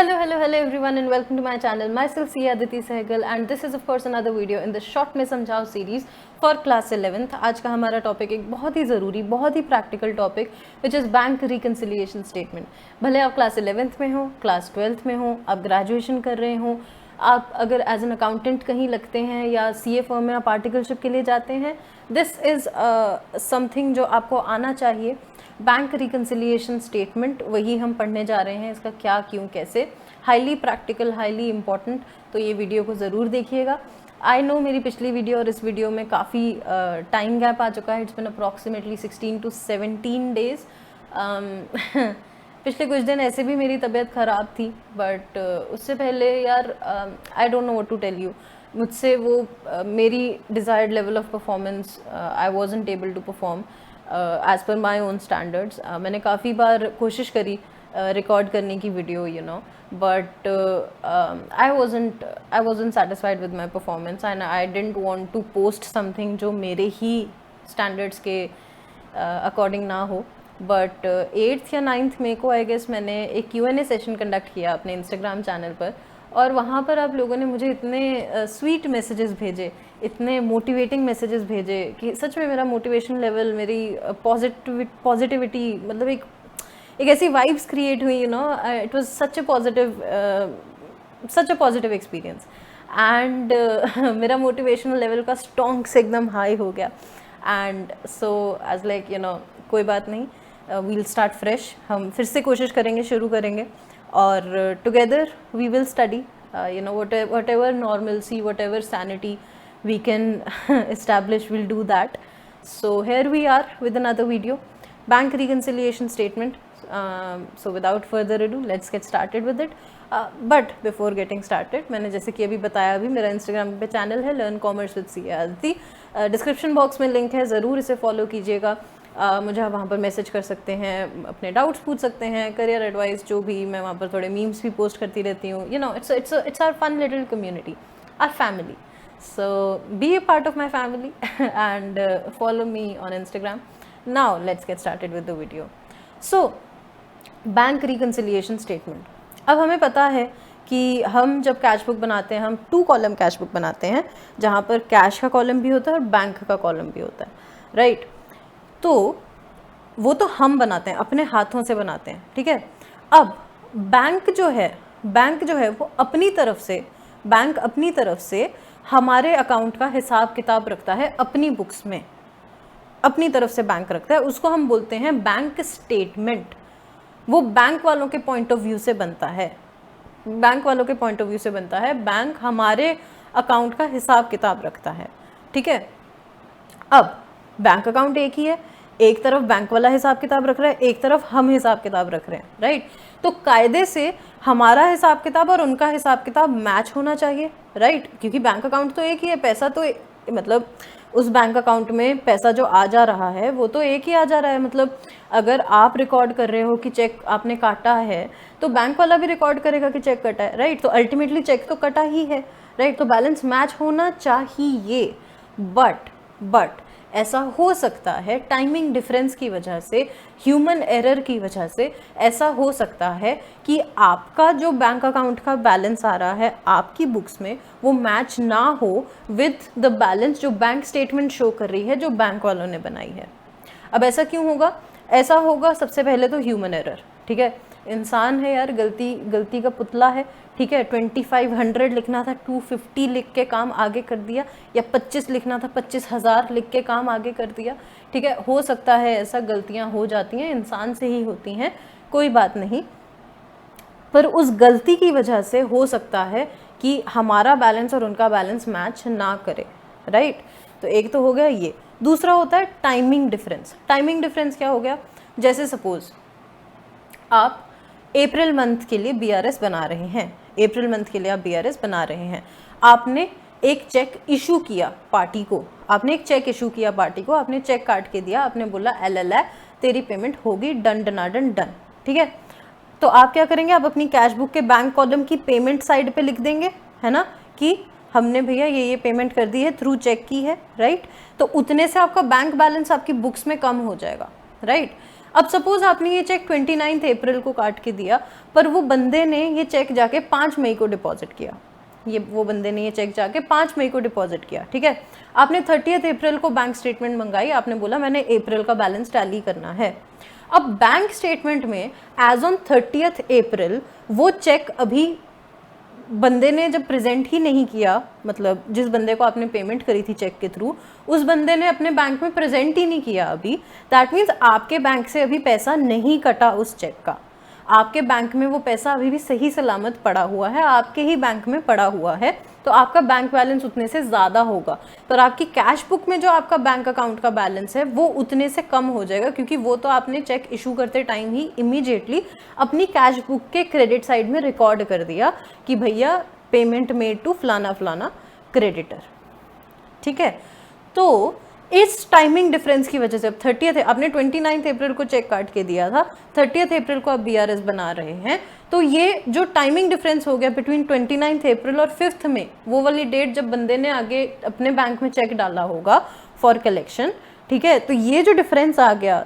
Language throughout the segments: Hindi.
Hello everyone and welcome to my channel. Myself Sia Aditi Sehgal and this is of course another video in the short में समझाओ सीरीज फॉर क्लास 11th। आज का हमारा टॉपिक एक बहुत ही ज़रूरी, बहुत ही practical topic which is bank reconciliation statement. भले आप क्लास 11th में हो, क्लास 12th में हो, आप ग्रेजुएशन कर रहे हो, आप अगर एज एन अकाउंटेंट कहीं लगते हैं या सीए फर्म में आप आर्टिकलशिप के लिए जाते हैं, दिस इज़ समथिंग जो आपको आना चाहिए। बैंक रिकन्सिलिएशन स्टेटमेंट वही हम पढ़ने जा रहे हैं, इसका क्या क्यों कैसे, हाईली प्रैक्टिकल, हाईली इम्पॉर्टेंट, तो ये वीडियो को ज़रूर देखिएगा। आई नो मेरी पिछली वीडियो और इस वीडियो में काफ़ी टाइम गैप आ चुका है। It's been approximately 16 to 17 days. पिछले कुछ दिन ऐसे भी मेरी तबीयत ख़राब थी, बट उससे पहले यार I don't know what to tell you, मुझसे वो मेरी desired level of performance I wasn't able to perform as per my own standards. मैंने काफ़ी बार कोशिश करी रिकॉर्ड करने की video, you know, but I wasn't satisfied with my performance and I didn't want to post something जो मेरे ही स्टैंडर्ड्स के अकॉर्डिंग ना हो। बट 8th या 9th में को आई गेस मैंने एक Q&A सेशन कंडक्ट किया अपने इंस्टाग्राम चैनल पर, और वहाँ पर आप लोगों ने मुझे इतने स्वीट मैसेजेस भेजे, इतने मोटिवेटिंग मैसेजेस भेजे कि सच में मेरा मोटिवेशन लेवल, मेरी पॉजिटिविटी, मतलब एक ऐसी वाइब्स क्रिएट हुई, you know, it was such a positive experience and मेरा मोटिवेशनल लेवल का स्टोंक से एकदम हाई हो गया। And so as like you know, कोई बात नहीं, वील स्टार्ट फ्रेश, हम फिर से कोशिश करेंगे, शुरू करेंगे, और together we will study, you know, whatever normalcy, whatever sanity we can establish, we'll do that. So here we are with another video, bank reconciliation statement. So without further ado, let's get started with it. But before getting started, मैंने जैसे कि अभी बताया, अभी मेरा इंस्टाग्राम पे चैनल है learn commerce with Siya Aditi, description box में लिंक है, ज़रूर इसे फॉलो कीजिएगा। मुझे आप वहाँ पर मैसेज कर सकते हैं, अपने डाउट्स पूछ सकते हैं, करियर एडवाइस जो भी, मैं वहाँ पर थोड़े मीम्स भी पोस्ट करती रहती हूँ। You know, it's our fun little community, our family, so be a part of my family and follow me on Instagram. Now let's get started with the video. So bank reconciliation statement. अब हमें पता है कि हम जब कैश बुक बनाते हैं, हम 2 कॉलम कैश बुक बनाते हैं, जहाँ पर कैश का कॉलम भी होता है और बैंक का कॉलम भी होता है, राइट? तो वो तो हम बनाते हैं, अपने हाथों से बनाते हैं, ठीक है। अब बैंक जो है वो अपनी तरफ से हमारे अकाउंट का हिसाब किताब रखता है अपनी बुक्स में, अपनी तरफ से बैंक रखता है, उसको हम बोलते हैं बैंक स्टेटमेंट। वो बैंक वालों के पॉइंट ऑफ व्यू से बनता है, बैंक हमारे अकाउंट का हिसाब किताब रखता है, ठीक है। अब बैंक अकाउंट एक ही है, एक तरफ बैंक वाला हिसाब किताब रख रहा है, एक तरफ हम हिसाब किताब रख रहे हैं, राइट? तो कायदे से हमारा हिसाब किताब और उनका हिसाब किताब मैच होना चाहिए, राइट? क्योंकि बैंक अकाउंट तो एक ही है, पैसा तो मतलब उस बैंक अकाउंट में पैसा जो आ जा रहा है वो तो एक ही आ जा रहा है। मतलब अगर आप रिकॉर्ड कर रहे हो कि चेक आपने काटा है, तो बैंक वाला भी रिकॉर्ड करेगा कि चेक कटा है, राइट? तो अल्टीमेटली चेक तो कटा ही है, राइट? तो बैलेंस मैच होना चाहिए। बट ऐसा हो सकता है टाइमिंग डिफरेंस की वजह से, ह्यूमन एरर की वजह से ऐसा हो सकता है कि आपका जो बैंक अकाउंट का बैलेंस आ रहा है आपकी बुक्स में, वो मैच ना हो विद द बैलेंस जो बैंक स्टेटमेंट शो कर रही है, जो बैंक वालों ने बनाई है। अब ऐसा क्यों होगा? ऐसा होगा सबसे पहले तो ह्यूमन एरर, ठीक है। इंसान है यार, गलती का पुतला है, ठीक है। 2500 लिखना था 250 लिख के काम आगे कर दिया, या 25 लिखना था 25,000 लिख के काम आगे कर दिया, ठीक है। हो सकता है ऐसा, गलतियां हो जाती हैं, इंसान से ही होती हैं, कोई बात नहीं। पर उस गलती की वजह से हो सकता है कि हमारा बैलेंस और उनका बैलेंस मैच ना करे, राइट? तो एक तो हो गया ये। दूसरा होता है टाइमिंग डिफरेंस। टाइमिंग डिफरेंस क्या हो गया? जैसे सपोज आप अप्रैल मंथ के लिए BRS बना रहे हैं, आपने एक चेक इशू किया पार्टी को, आपने चेक काट के दिया, आपने बोला LL है, तेरी पेमेंट होगी, डन, ठीक है। तो आप क्या करेंगे? आप अपनी कैश बुक के बैंक कॉलम की पेमेंट साइड पे लिख देंगे, है ना, कि हमने भैया ये पेमेंट कर दी है, थ्रू चेक की है, राइट? तो उतने से आपका बैंक बैलेंस आपकी बुक्स में कम हो जाएगा, राइट? अब सपोज आपने ये चेक 29 अप्रैल को काट के दिया, पर वो बंदे ने ये चेक जाके 5 मई को डिपॉजिट किया, वो बंदे ने ये चेक जाके 5 मई को डिपॉजिट किया, ठीक है। आपने 30 अप्रैल को बैंक स्टेटमेंट मंगाई, आपने बोला मैंने अप्रैल का बैलेंस टैली करना है। अब बैंक स्टेटमेंट में एज ऑन 30 अप्रैल वो चेक अभी बंदे ने जब प्रेजेंट ही नहीं किया, मतलब जिस बंदे को आपने पेमेंट करी थी चेक के थ्रू, उस बंदे ने अपने बैंक में प्रेजेंट ही नहीं किया अभी, दैट मीन्स आपके बैंक से अभी पैसा नहीं कटा उस चेक का, आपके बैंक में वो पैसा अभी भी सही सलामत पड़ा हुआ है, आपके ही बैंक में पड़ा हुआ है, तो आपका बैंक बैलेंस उतने से ज़्यादा होगा। पर आपकी कैश बुक में जो आपका बैंक अकाउंट का बैलेंस है वो उतने से कम हो जाएगा, क्योंकि वो तो आपने चेक इशू करते टाइम ही इमीडिएटली अपनी कैश बुक के क्रेडिट साइड में रिकॉर्ड कर दिया कि भैया पेमेंट मेड टू फलाना फलाना क्रेडिटर, ठीक है। तो इस टाइमिंग डिफरेंस की वजह से अब 30 आपने 29 अप्रैल को चेक काट के दिया था, 30 अप्रैल को आप बीआरएस बना रहे हैं, तो ये जो टाइमिंग डिफरेंस हो गया बिटवीन 29 अप्रैल और 5 मई, वो वाली डेट जब बंदे ने आगे अपने बैंक में चेक डाला होगा फॉर कलेक्शन, ठीक है, तो ये जो डिफरेंस आ गया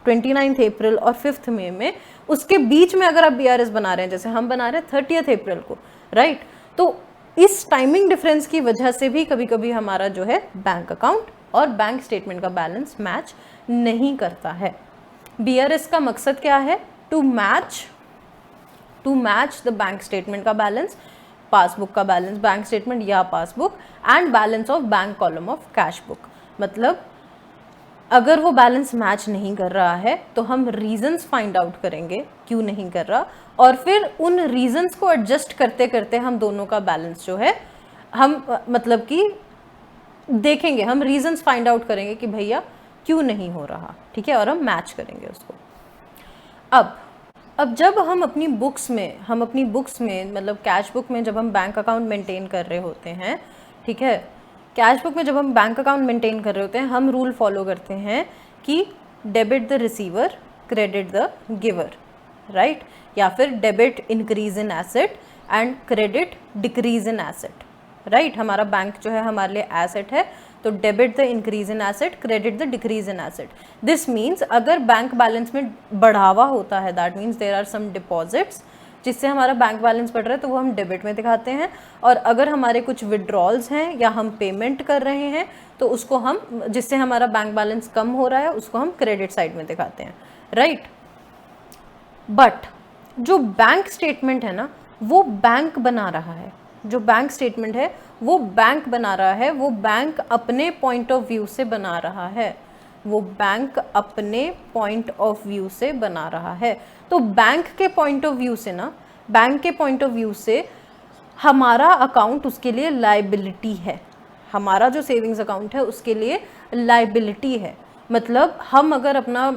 29 अप्रैल और 5 मई में, उसके बीच में अगर आप बीआरएस बना रहे हैं जैसे हम बना रहे हैं 30 अप्रैल को, राइट, तो इस टाइमिंग डिफरेंस की वजह से भी कभी कभी हमारा जो है बैंक अकाउंट और बैंक स्टेटमेंट का बैलेंस मैच नहीं करता है। बीआरएस का मकसद क्या है? To match the bank statement का बैलेंस, पासबुक का बैलेंस, बैंक स्टेटमेंट या passbook, and balance of bank column of cash book. मतलब अगर वो बैलेंस मैच नहीं कर रहा है तो हम रीजंस फाइंड आउट करेंगे क्यों नहीं कर रहा, और फिर उन रीजंस को एडजस्ट करते करते हम दोनों का बैलेंस जो है हम मतलब कि देखेंगे, हम रीजंस फाइंड आउट करेंगे कि भैया क्यों नहीं हो रहा, ठीक है, और हम मैच करेंगे उसको। अब जब हम अपनी बुक्स में मतलब कैश बुक में जब हम बैंक अकाउंट मेंटेन कर रहे होते हैं, ठीक है, कैश बुक में जब हम बैंक अकाउंट मेंटेन कर रहे होते हैं, हम रूल फॉलो करते हैं कि debit the receiver, credit the giver, right, या फिर debit increase in asset and credit decrease in asset, right. हमारा बैंक जो है हमारे लिए एसेट है, तो debit the increase in asset, credit the decrease in asset. This means अगर बैंक बैलेंस में बढ़ावा होता है, that means there are some deposits जिससे हमारा बैंक बैलेंस बढ़ रहा है, तो वो हम डेबिट में दिखाते हैं, और अगर हमारे कुछ विड्रॉल्स हैं या हम पेमेंट कर रहे हैं तो उसको हम, जिससे हमारा बैंक बैलेंस कम हो रहा है, उसको हम क्रेडिट साइड में दिखाते हैं, राइट। बट जो बैंक स्टेटमेंट है ना, वो बैंक बना रहा है, जो बैंक स्टेटमेंट है वो बैंक बना रहा है, वो बैंक अपने पॉइंट ऑफ व्यू से बना रहा है, वो बैंक अपने पॉइंट ऑफ व्यू से बना रहा है। तो बैंक के पॉइंट ऑफ व्यू से ना, बैंक के पॉइंट ऑफ व्यू से हमारा अकाउंट उसके लिए लायबिलिटी है, हमारा जो सेविंग्स अकाउंट है उसके लिए लायबिलिटी है। मतलब हम अगर अपना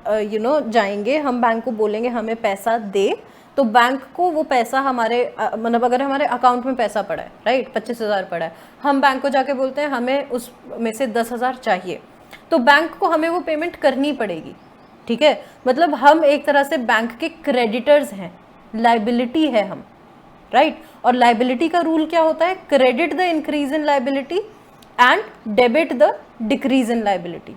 जाएंगे, हम बैंक को बोलेंगे हमें पैसा दे, तो बैंक को वो पैसा हमारे मतलब अगर हमारे अकाउंट में पैसा पड़ा है, राइट, 25,000 पड़ा है, हम बैंक को जाके बोलते हैं हमें उस में से 10,000 चाहिए, तो बैंक को हमें वो पेमेंट करनी पड़ेगी, ठीक है। मतलब हम एक तरह से बैंक के क्रेडिटर्स हैं, लायबिलिटी है हम, राइट। और लायबिलिटी का रूल क्या होता है? Credit the increase in liability and debit the decrease in liability,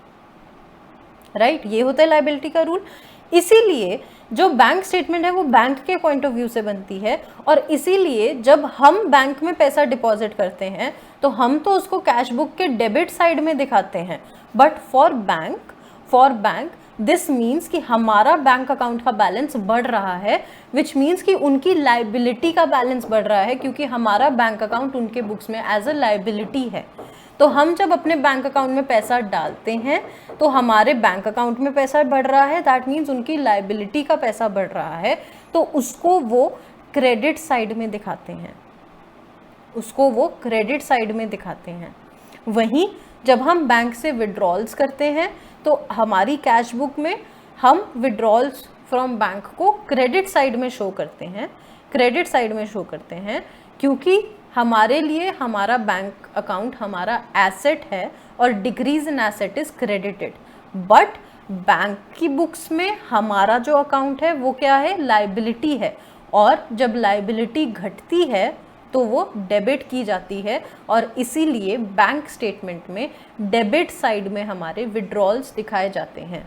right, ये होता है लायबिलिटी का रूल। इसीलिए जो बैंक स्टेटमेंट है वो बैंक के पॉइंट ऑफ व्यू से बनती है, और इसीलिए जब हम बैंक में पैसा डिपॉजिट करते हैं तो हम तो उसको कैश बुक के डेबिट साइड में दिखाते हैं, but for bank this means कि हमारा बैंक अकाउंट का बैलेंस बढ़ रहा है, विच मीन्स कि उनकी लायबिलिटी का बैलेंस बढ़ रहा है, क्योंकि हमारा बैंक अकाउंट उनके बुक्स में एज अ लायबिलिटी है। तो हम जब अपने बैंक अकाउंट में पैसा डालते हैं तो हमारे बैंक अकाउंट में पैसा बढ़ रहा है, दैट मीन्स उनकी लायबिलिटी का पैसा बढ़ रहा है, तो उसको वो क्रेडिट साइड में दिखाते हैं, उसको वो क्रेडिट साइड में दिखाते हैं। वहीं जब हम बैंक से विड्रॉल्स करते हैं तो हमारी कैश बुक में हम विड्रॉल्स फ्रॉम बैंक को क्रेडिट साइड में शो करते हैं, क्रेडिट साइड में शो करते हैं, क्योंकि हमारे लिए हमारा बैंक अकाउंट हमारा एसेट है और decrease in asset is credited. But bank की बुक्स में हमारा जो अकाउंट है वो क्या है? लायबिलिटी है, और जब लायबिलिटी घटती है तो वो डेबिट की जाती है, और इसीलिए बैंक स्टेटमेंट में डेबिट साइड में हमारे विड्रॉल्स दिखाए जाते हैं।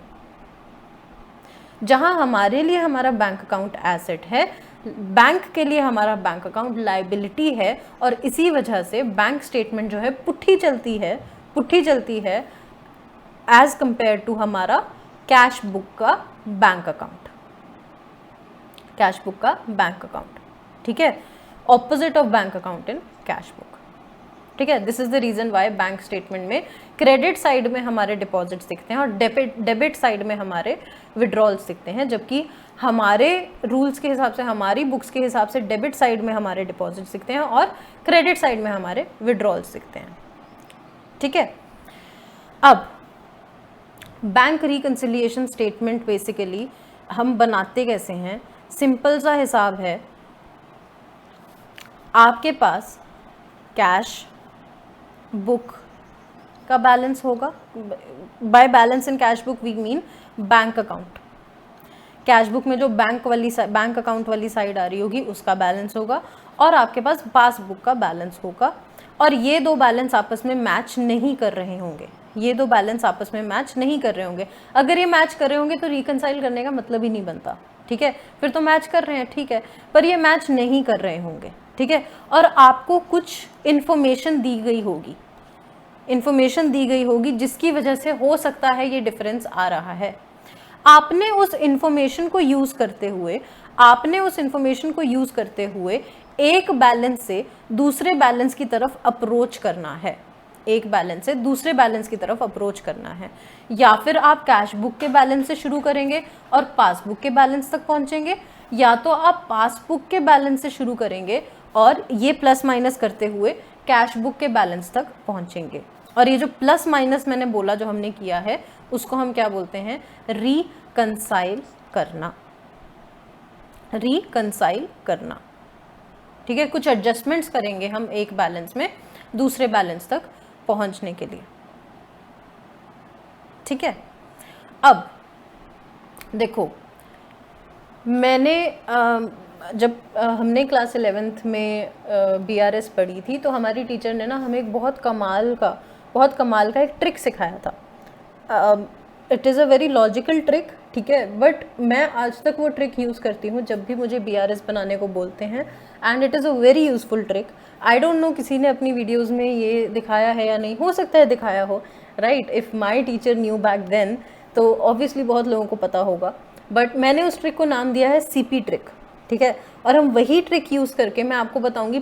जहां हमारे लिए हमारा बैंक अकाउंट एसेट है, बैंक के लिए हमारा बैंक अकाउंट लाइबिलिटी है, और इसी वजह से बैंक स्टेटमेंट जो है पुट्ठी चलती है एज कंपेयर टू हमारा कैश बुक का बैंक अकाउंट, ठीक है, opposite of bank account in cash book, ठीक है। This is the reason why bank statement में क्रेडिट साइड में हमारे डिपॉजिट्स दिखते हैं और डेबिट साइड में हमारे विड्रॉल्स दिखते हैं, जबकि हमारे रूल्स के हिसाब से, हमारी बुक्स के हिसाब से डेबिट साइड में हमारे डिपॉजिट्स दिखते हैं और क्रेडिट साइड में हमारे विड्रॉल्स दिखते हैं, ठीक है। अब बैंक रिकंसिलिएशन स्टेटमेंट बेसिकली हम बनाते कैसे हैं, सिंपल सा हिसाब है, आपके पास कैश बुक का बैलेंस होगा, by balance in cash book we mean bank account, cash book में जो बैंक अकाउंट वाली साइड आ रही होगी उसका बैलेंस होगा, और आपके पास पासबुक का बैलेंस होगा, और ये दो बैलेंस आपस में मैच नहीं कर रहे होंगे, अगर ये मैच कर रहे होंगे तो रिकंसाइल करने का मतलब ही नहीं बनता, ठीक है, फिर तो मैच कर रहे हैं, ठीक है, पर ये मैच नहीं कर रहे होंगे, ठीक है, और आपको कुछ इन्फॉर्मेशन दी गई होगी जिसकी वजह से हो सकता है ये डिफरेंस आ रहा है। आपने उस इन्फॉर्मेशन को यूज करते हुए एक बैलेंस से दूसरे बैलेंस की तरफ अप्रोच करना है, या फिर आप कैश बुक के बैलेंस से शुरू करेंगे और पासबुक के बैलेंस तक पहुंचेंगे, या तो आप पासबुक के बैलेंस से शुरू करेंगे और ये प्लस माइनस करते हुए कैश बुक के बैलेंस तक पहुंचेंगे। और ये जो प्लस माइनस मैंने बोला जो हमने किया है उसको हम क्या बोलते हैं, रिकंसाइल करना, ठीक है। कुछ एडजस्टमेंट्स करेंगे हम एक बैलेंस में दूसरे बैलेंस तक पहुंचने के लिए, ठीक है। अब देखो, मैंने जब हमने क्लास 11th में BRS पढ़ी थी तो हमारी टीचर ने ना हमें एक बहुत कमाल का एक ट्रिक सिखाया था। It is a very logical trick, ठीक है, बट मैं आज तक वो ट्रिक यूज़ करती हूँ जब भी मुझे BRS बनाने को बोलते हैं, and it is a very useful trick. I don't no किसी ने अपनी वीडियोज़ में ये दिखाया है या नहीं, हो सकता है दिखाया हो, right, if my teacher knew back then तो ऑब्वियसली बहुत लोगों को पता होगा, बट मैंने उस ट्रिक को नाम दिया है CP ट्रिक, ठीक है। और हम वही ट्रिक यूज़ करके मैं आपको बताऊंगी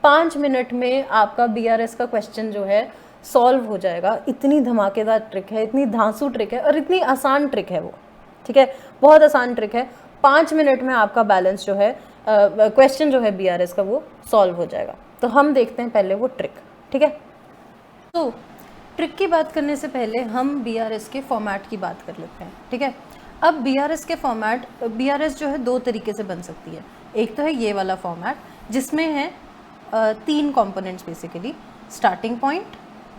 5 मिनट में आपका BRS का क्वेश्चन जो है सॉल्व हो जाएगा। इतनी धमाकेदार ट्रिक है, इतनी धांसू ट्रिक है और इतनी आसान ट्रिक है वो, ठीक है, बहुत आसान ट्रिक है। 5 मिनट में आपका बैलेंस जो है क्वेश्चन जो है BRS का वो सॉल्व हो जाएगा। तो हम देखते हैं पहले वो ट्रिक, ठीक है। तो ट्रिक की बात करने से पहले हम BRS के फॉर्मेट की बात कर लेते हैं, ठीक है। अब BRS के फॉर्मेट, BRS जो है 2 तरीके से बन सकती है। एक तो है ये वाला फॉर्मेट जिसमें है 3 components basically, starting point,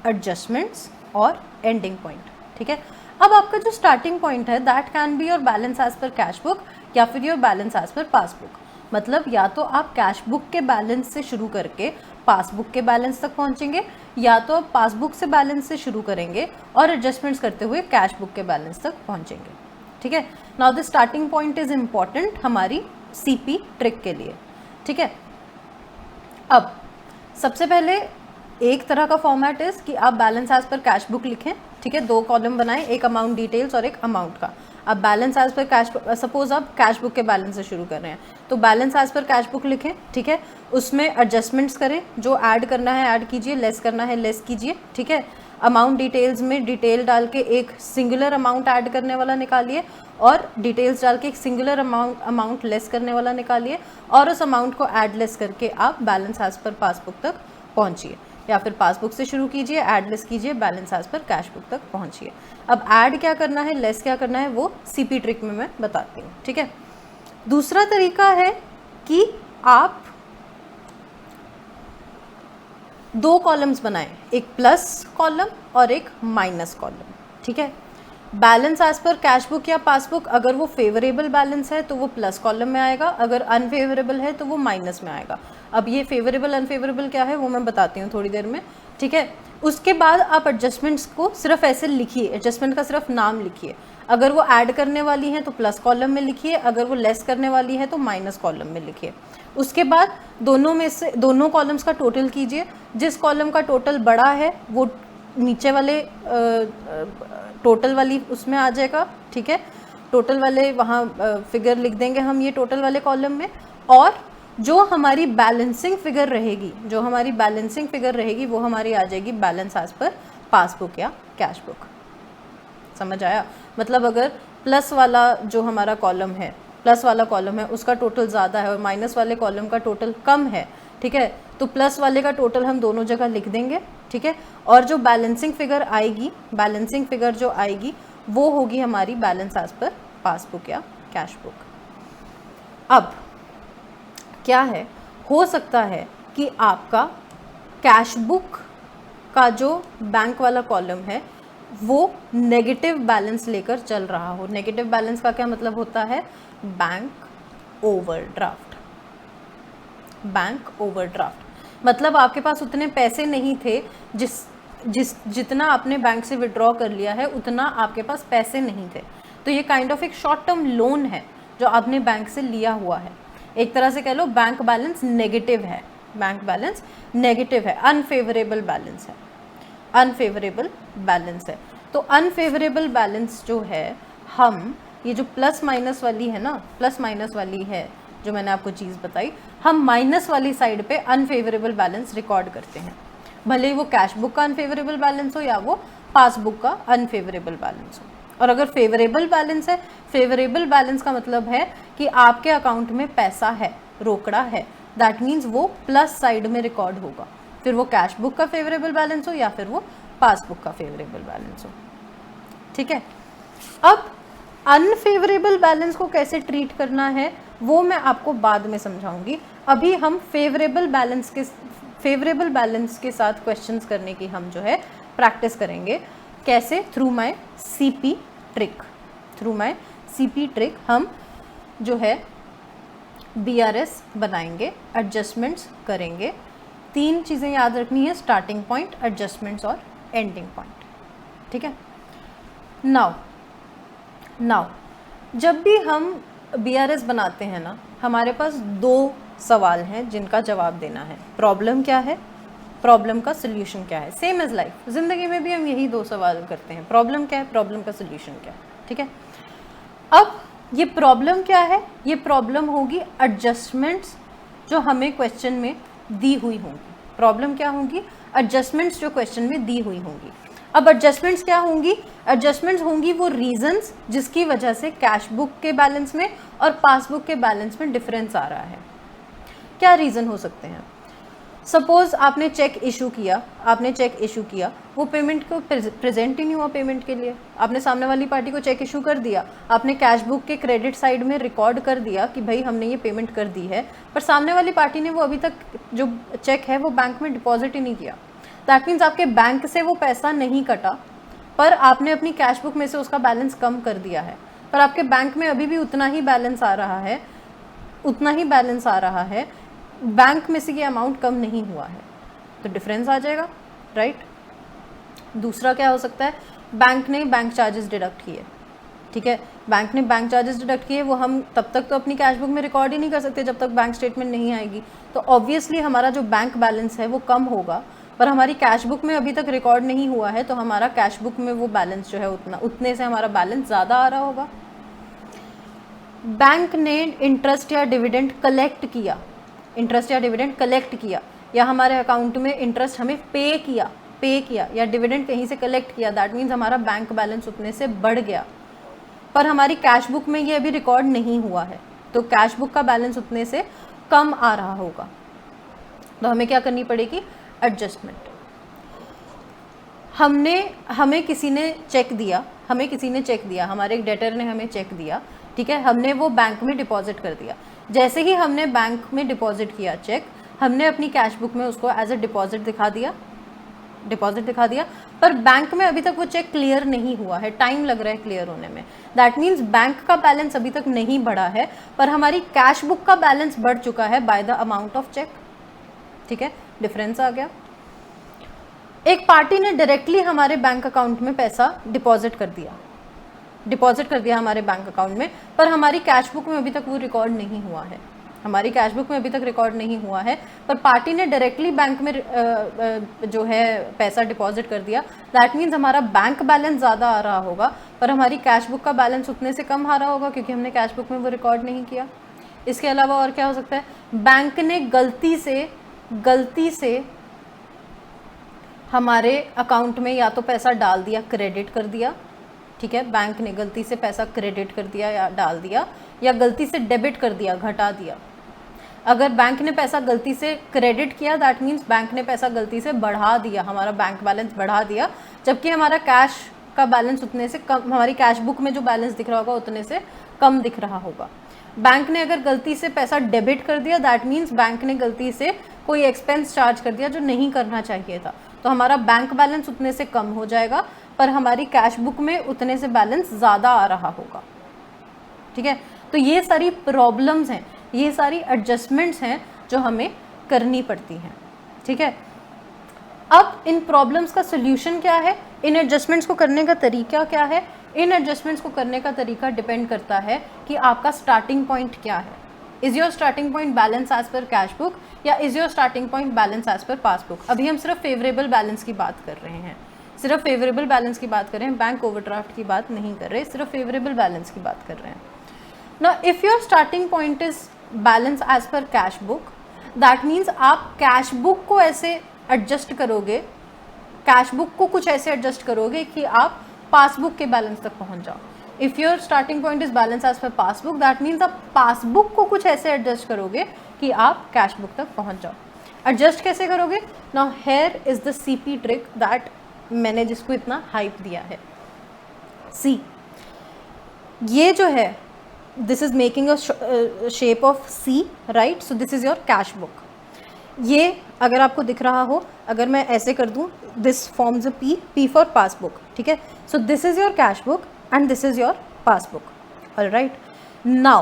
adjustments और एंडिंग पॉइंट, ठीक है। अब आपका जो स्टार्टिंग पॉइंट है that can be your balance as per cash book या फिर your balance as per passbook, मतलब या तो आप कैश बुक के बैलेंस से शुरू करके पासबुक के बैलेंस तक पहुंचेंगे, या तो आप पासबुक से बैलेंस से शुरू करेंगे और एडजस्टमेंट्स करते हुए कैश बुक के बैलेंस तक पहुंचेंगे, ठीक है। Now the starting point is important हमारी CP ट्रिक के लिए, ठीक है। अब सबसे पहले एक तरह का फॉर्मेट इज कि आप balance as per cash book लिखें, ठीक है, 2 कॉलम बनाएं, एक अमाउंट डिटेल्स और एक अमाउंट का। अब balance as per cash, suppose आप कैश बुक के बैलेंस से शुरू कर रहे हैं तो balance as per cash book लिखें, ठीक है, उसमें एडजस्टमेंट्स करें, जो ऐड करना है ऐड कीजिए, लेस करना है लेस कीजिए, ठीक है। अमाउंट डिटेल्स में डिटेल डाल के एक सिंगुलर अमाउंट ऐड करने वाला निकालिए और डिटेल्स डाल के एक सिंगुलर अमाउंट लेस करने वाला निकालिए, और उस अमाउंट को ऐड लेस करके आप बैलेंस एज पर पासबुक तक पहुंचिए, या फिर पासबुक से शुरू कीजिए, ऐड लेस कीजिए, balance as per cash book तक पहुंचिए। अब ऐड क्या करना है, लेस क्या करना है, वो CP ट्रिक में मैं बताती हूँ, ठीक है। दूसरा तरीका है कि आप 2 कॉलम्स बनाएं, एक प्लस कॉलम और एक माइनस कॉलम, ठीक है। Balance as per cash book या पासबुक, अगर वो फेवरेबल बैलेंस है तो वो प्लस कॉलम में आएगा, अगर अनफेवरेबल है तो वो माइनस में आएगा। अब ये फेवरेबल अनफेवरेबल क्या है वो मैं बताती हूँ थोड़ी देर में, ठीक है। उसके बाद आप एडजस्टमेंट्स को सिर्फ ऐसे लिखिए, एडजस्टमेंट का सिर्फ नाम लिखिए। अगर वो ऐड करने वाली है तो प्लस कॉलम में लिखिए, अगर वो लेस करने वाली है तो माइनस कॉलम में लिखिए। उसके बाद दोनों में से दोनों कॉलम्स का टोटल कीजिए, जिस कॉलम का टोटल बड़ा है वो नीचे वाले टोटल वाली उसमें आ जाएगा, ठीक है। टोटल वाले वहाँ फिगर लिख देंगे हम ये टोटल वाले कॉलम में, और जो हमारी बैलेंसिंग फिगर रहेगी, जो हमारी बैलेंसिंग फिगर रहेगी वो हमारी आ जाएगी बैलेंस एज पर पासबुक या कैश बुक। समझ आया? मतलब अगर प्लस वाला जो हमारा कॉलम है, प्लस वाला कॉलम है उसका टोटल ज़्यादा है और माइनस वाले कॉलम का टोटल कम है, ठीक है, तो प्लस वाले का टोटल हम दोनों जगह लिख देंगे, ठीक है। और जो बैलेंसिंग फिगर आएगी, बैलेंसिंग फिगर जो आएगी वो होगी हमारी बैलेंस एज पर पासबुक या कैश बुक। अब क्या है, हो सकता है कि आपका कैश बुक का जो बैंक वाला कॉलम है वो नेगेटिव बैलेंस लेकर चल रहा हो। नेगेटिव बैलेंस का क्या मतलब होता है? Bank overdraft. बैंक ओवरड्राफ्ट मतलब आपके पास उतने पैसे नहीं थे जितना आपने बैंक से विड्रॉ कर लिया है, उतना आपके पास पैसे नहीं थे। तो ये काइंड ऑफ एक शॉर्ट टर्म लोन है जो आपने बैंक से लिया हुआ है। एक तरह से कह लो बैंक बैलेंस नेगेटिव है, बैंक बैलेंस नेगेटिव है, अनफेवरेबल बैलेंस है, अनफेवरेबल बैलेंस है। तो अनफेवरेबल बैलेंस जो है, हम ये जो प्लस माइनस वाली है ना, प्लस माइनस वाली है जो मैंने आपको चीज़ बताई, हम माइनस वाली साइड पे अनफेवरेबल बैलेंस रिकॉर्ड करते हैं, भले ही वो कैश बुक का अनफेवरेबल बैलेंस हो या वो पासबुक का अनफेवरेबल बैलेंस हो। और अगर फेवरेबल बैलेंस है, फेवरेबल बैलेंस का मतलब है कि आपके अकाउंट में पैसा है, रोकड़ा है, दैट मीन्स वो प्लस साइड में रिकॉर्ड होगा, फिर वो कैश बुक का फेवरेबल बैलेंस हो या फिर वो पासबुक का फेवरेबल बैलेंस हो, ठीक है। अब अनफेवरेबल बैलेंस को कैसे ट्रीट करना है वो मैं आपको बाद में समझाऊंगी। अभी हम फेवरेबल बैलेंस के साथ क्वेश्चंस करने की हम जो है प्रैक्टिस करेंगे। कैसे? Through my CP trick. Through my CP trick हम जो है बीआरएस बनाएंगे, एडजस्टमेंट्स करेंगे। 3 चीज़ें याद रखनी है, स्टार्टिंग पॉइंट, एडजस्टमेंट्स और एंडिंग पॉइंट, ठीक है। नाउ जब भी हम बीआरएस बनाते हैं ना, हमारे पास 2 सवाल हैं जिनका जवाब देना है। प्रॉब्लम क्या है, प्रॉब्लम का सोल्यूशन क्या है। सेम एज लाइफ, जिंदगी में भी हम यही 2 सवाल करते हैं, प्रॉब्लम क्या है, प्रॉब्लम का सोल्यूशन क्या है, ठीक है। अब ये प्रॉब्लम क्या है? ये प्रॉब्लम होगी एडजस्टमेंट्स जो हमें क्वेश्चन में दी हुई होंगी। प्रॉब्लम क्या होंगी? एडजस्टमेंट्स जो क्वेश्चन में दी हुई होंगी। अब एडजस्टमेंट्स क्या होंगी? एडजस्टमेंट्स होंगी वो रीजंस जिसकी वजह से कैश बुक के बैलेंस में और पासबुक के बैलेंस में डिफरेंस आ रहा है। क्या रीज़न हो सकते हैं? सपोज आपने चेक इशू किया, वो पेमेंट को प्रेजेंट ही नहीं हुआ पेमेंट के लिए। आपने सामने वाली पार्टी को चेक इशू कर दिया, आपने कैश बुक के क्रेडिट साइड में रिकॉर्ड कर दिया कि भाई हमने ये पेमेंट कर दी है, पर सामने वाली पार्टी ने वो अभी तक जो चेक है वो बैंक में डिपॉजिट ही नहीं किया। दैट मीन्स आपके बैंक से वो पैसा नहीं कटा, पर आपने अपनी कैश बुक में से उसका बैलेंस कम कर दिया है, पर आपके बैंक में अभी भी उतना ही बैलेंस आ रहा है, बैंक में से ये अमाउंट कम नहीं हुआ है, तो डिफरेंस आ जाएगा, राइट। दूसरा क्या हो सकता है? बैंक ने बैंक चार्जेस डिडक्ट किए, ठीक है। बैंक ने बैंक चार्जेस डिडक्ट किए, वो हम तब तक तो अपनी कैश बुक में रिकॉर्ड ही नहीं कर सकते जब तक बैंक स्टेटमेंट नहीं आएगी। तो ऑब्वियसली हमारा जो बैंक बैलेंस है वो कम होगा, पर हमारी कैश बुक में अभी तक रिकॉर्ड नहीं हुआ है, तो हमारा कैश बुक में वो बैलेंस जो है उतने से हमारा बैलेंस ज़्यादा आ रहा होगा। बैंक ने इंटरेस्ट या डिविडेंड कलेक्ट किया, या हमारे अकाउंट में इंटरेस्ट हमें पे किया या डिविडेंड कहीं से कलेक्ट किया, दैट मीन्स हमारा बैंक बैलेंस उतने से बढ़ गया, पर हमारी कैश बुक में ये अभी रिकॉर्ड नहीं हुआ है, तो कैश बुक का बैलेंस उतने से कम आ रहा होगा। तो हमें क्या करनी पड़ेगी? एडजस्टमेंट। हमें किसी ने चेक दिया, हमारे एक डेटर ने हमें चेक दिया, ठीक है, हमने वो बैंक में डिपॉजिट कर दिया। जैसे ही हमने बैंक में डिपॉजिट किया चेक, हमने अपनी कैश बुक में उसको एज अ डिपॉजिट दिखा दिया, डिपॉजिट दिखा दिया, पर बैंक में अभी तक वो चेक क्लियर नहीं हुआ है, टाइम लग रहा है क्लियर होने में। दैट मीन्स बैंक का बैलेंस अभी तक नहीं बढ़ा है, पर हमारी कैश बुक का बैलेंस बढ़ चुका है by the amount of cheque. ठीक है, डिफरेंस आ गया। एक पार्टी ने डायरेक्टली हमारे बैंक अकाउंट में पैसा डिपॉजिट कर दिया हमारे बैंक अकाउंट में, पर हमारी कैश बुक में अभी तक वो रिकॉर्ड नहीं हुआ है, हमारी कैश बुक में अभी तक रिकॉर्ड नहीं हुआ है, पर पार्टी ने डायरेक्टली बैंक में जो है पैसा डिपॉजिट कर दिया। दैट मीन्स हमारा बैंक बैलेंस ज़्यादा आ रहा होगा, पर हमारी कैश बुक का बैलेंस उतने से कम आ रहा होगा, क्योंकि हमने कैश बुक में वो रिकॉर्ड नहीं किया। इसके अलावा और क्या हो सकता है, बैंक ने गलती से हमारे अकाउंट में या तो पैसा डाल दिया, क्रेडिट कर दिया। ठीक है, बैंक ने गलती से पैसा क्रेडिट कर दिया या डाल दिया, या गलती से डेबिट कर दिया, घटा दिया। अगर बैंक ने पैसा गलती से क्रेडिट किया, दैट मीन्स बैंक ने पैसा गलती से बढ़ा दिया, हमारा बैंक बैलेंस बढ़ा दिया, जबकि हमारा कैश का बैलेंस उतने से कम, हमारी कैश बुक में जो बैलेंस दिख रहा होगा उतने से कम दिख रहा होगा। बैंक ने अगर गलती से पैसा डेबिट कर दिया, दैट मीन्स बैंक ने गलती से कोई एक्सपेंस चार्ज कर दिया जो नहीं करना चाहिए था, तो हमारा बैंक बैलेंस उतने से कम हो जाएगा, पर हमारी कैश बुक में उतने से बैलेंस ज़्यादा आ रहा होगा। ठीक है, तो ये सारी प्रॉब्लम्स हैं, ये सारी एडजस्टमेंट्स हैं जो हमें करनी पड़ती हैं। ठीक है, अब इन प्रॉब्लम्स का सोल्यूशन क्या है, इन एडजस्टमेंट्स को करने का तरीका क्या है। इन एडजस्टमेंट्स को करने का तरीका डिपेंड करता है कि आपका स्टार्टिंग पॉइंट क्या है। Is your starting point balance as per cash book, या is your starting point balance as per passbook. अभी हम सिर्फ फेवरेबल बैलेंस की बात कर रहे हैं, सिर्फ फेवरेबल बैलेंस की बात कर रहे हैं, बैंक ओवरड्राफ्ट की बात नहीं कर रहे, सिर्फ फेवरेबल बैलेंस की बात कर रहे हैं। ना if your starting point is balance as per cash book, that means आप कैश बुक को ऐसे एडजस्ट करोगे, कैश बुक को कुछ ऐसे एडजस्ट करोगे कि आप पासबुक के बैलेंस तक पहुंच जाओ। If your starting point is balance as per passbook, that means आप पासबुक को कुछ ऐसे एडजस्ट करोगे कि आप कैश बुक तक पहुंच जाओ। एडजस्ट कैसे करोगे? Now here is the CP trick that मैंने जिसको इतना हाइप दिया है। सी, ये जो है this is making a shape of C, right? So this is your cash book. ये अगर आपको दिख रहा हो, अगर मैं ऐसे कर दूं, this forms a P for passbook. ठीक है, सो this is your cash book and this is your passbook. All right, now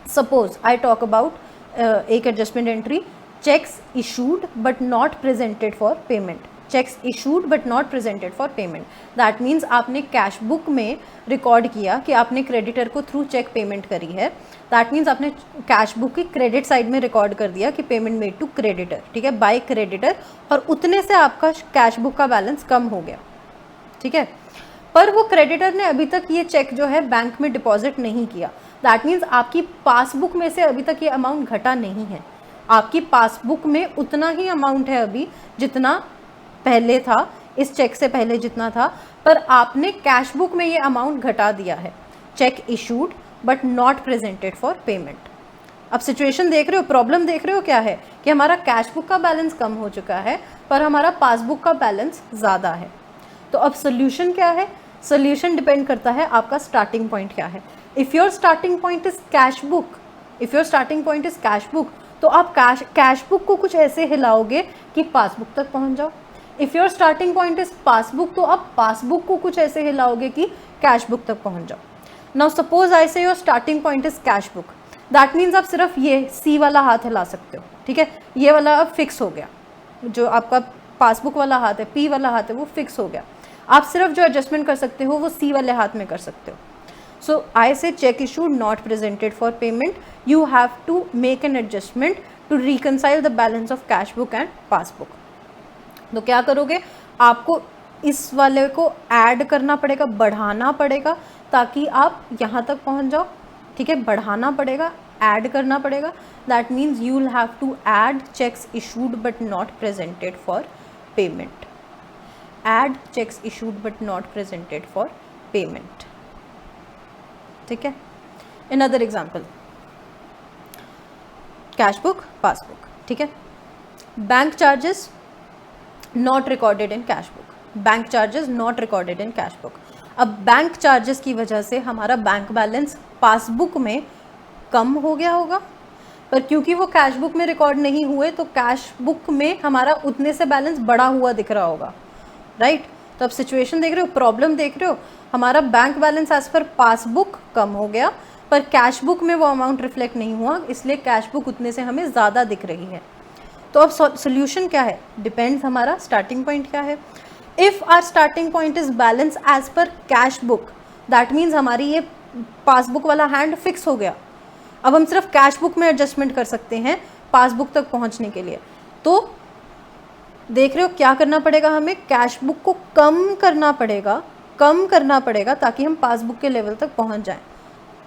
suppose I talk about एक adjustment entry, checks issued but not presented for payment. checks issued but not presented for payment. that means आपने कैश बुक में रिकॉर्ड किया कि आपने क्रेडिटर को थ्रू चेक पेमेंट करी है। that means आपने कैश बुक की क्रेडिट साइड में रिकॉर्ड कर दिया कि पेमेंट मेड टू क्रेडिटर, ठीक है, बाय क्रेडिटर, और उतने से आपका कैश बुक का बैलेंस कम हो गया। ठीक है, पर वो क्रेडिटर ने अभी तक ये चेक जो है बैंक में डिपॉजिट नहीं किया। दैट मीन्स आपकी पासबुक में से अभी तक ये अमाउंट घटा नहीं है, आपकी पासबुक में उतना ही अमाउंट है अभी जितना पहले था, इस चेक से पहले जितना था, पर आपने कैश बुक में ये अमाउंट घटा दिया है। Check issued but not presented for payment. अब सिचुएशन देख रहे हो, प्रॉब्लम देख रहे हो क्या है कि हमारा कैश बुक का बैलेंस कम हो चुका है, पर हमारा पासबुक का बैलेंस ज़्यादा है। तो अब सोल्यूशन क्या है? सोल्यूशन डिपेंड करता है आपका स्टार्टिंग पॉइंट क्या है। If your starting point is cash book, if your starting point is cash book, तो आप कैश बुक को कुछ ऐसे हिलाओगे कि पासबुक तक पहुंच जाओ। If your starting point is passbook, तो आप पासबुक को कुछ ऐसे हिलाओगे कि कैश बुक तक पहुंच जाओ। नाउ सपोज आई से your starting point is cash book, that means आप सिर्फ ये सी वाला हाथ हिला सकते हो। ठीक है, ये वाला अब फिक्स हो गया, जो आपका पासबुक वाला हाथ है, पी वाला हाथ है, वो फिक्स हो गया। आप सिर्फ जो एडजस्टमेंट कर सकते हो वो सी वाले हाथ में कर सकते हो। So I say cheque issued not presented for payment, you have to make an adjustment to reconcile the balance of cash book and passbook. तो क्या करोगे? आपको इस वाले को ऐड करना पड़ेगा, बढ़ाना पड़ेगा, ताकि आप यहाँ तक पहुँच जाओ। ठीक है, बढ़ाना पड़ेगा, ऐड करना पड़ेगा। That means you will have to add cheques issued but not presented for payment. add checks issued but not presented for payment. ठीक है, another example, cash book, passbook. ठीक है, bank charges not recorded in cash book, bank charges not recorded in cash book. अब बैंक चार्जेस की वजह से हमारा बैंक बैलेंस पासबुक में कम हो गया होगा, पर क्योंकि वो कैश बुक में रिकॉर्ड नहीं हुए तो कैश बुक में हमारा उतने से बैलेंस बढ़ा हुआ दिख रहा होगा, राइट। तो अब सिचुएशन देख रहे हो, प्रॉब्लम देख रहे हो, हमारा bank balance as per passbook कम हो गया पर कैश बुक में वो अमाउंट रिफ्लेक्ट नहीं हुआ, इसलिए कैश बुक उतने से हमें ज़्यादा दिख रही है। तो अब सोल्यूशन क्या है, डिपेंड्स हमारा स्टार्टिंग पॉइंट क्या है। If our starting point is balance as per cash book, that means हमारी ये पासबुक वाला हैंड फिक्स हो गया। अब हम सिर्फ कैश बुक में एडजस्टमेंट कर सकते हैं पासबुक तक पहुंचने के लिए। तो देख रहे हो क्या करना पड़ेगा, हमें कैश बुक को कम करना पड़ेगा ताकि हम पासबुक के लेवल तक पहुंच जाएं।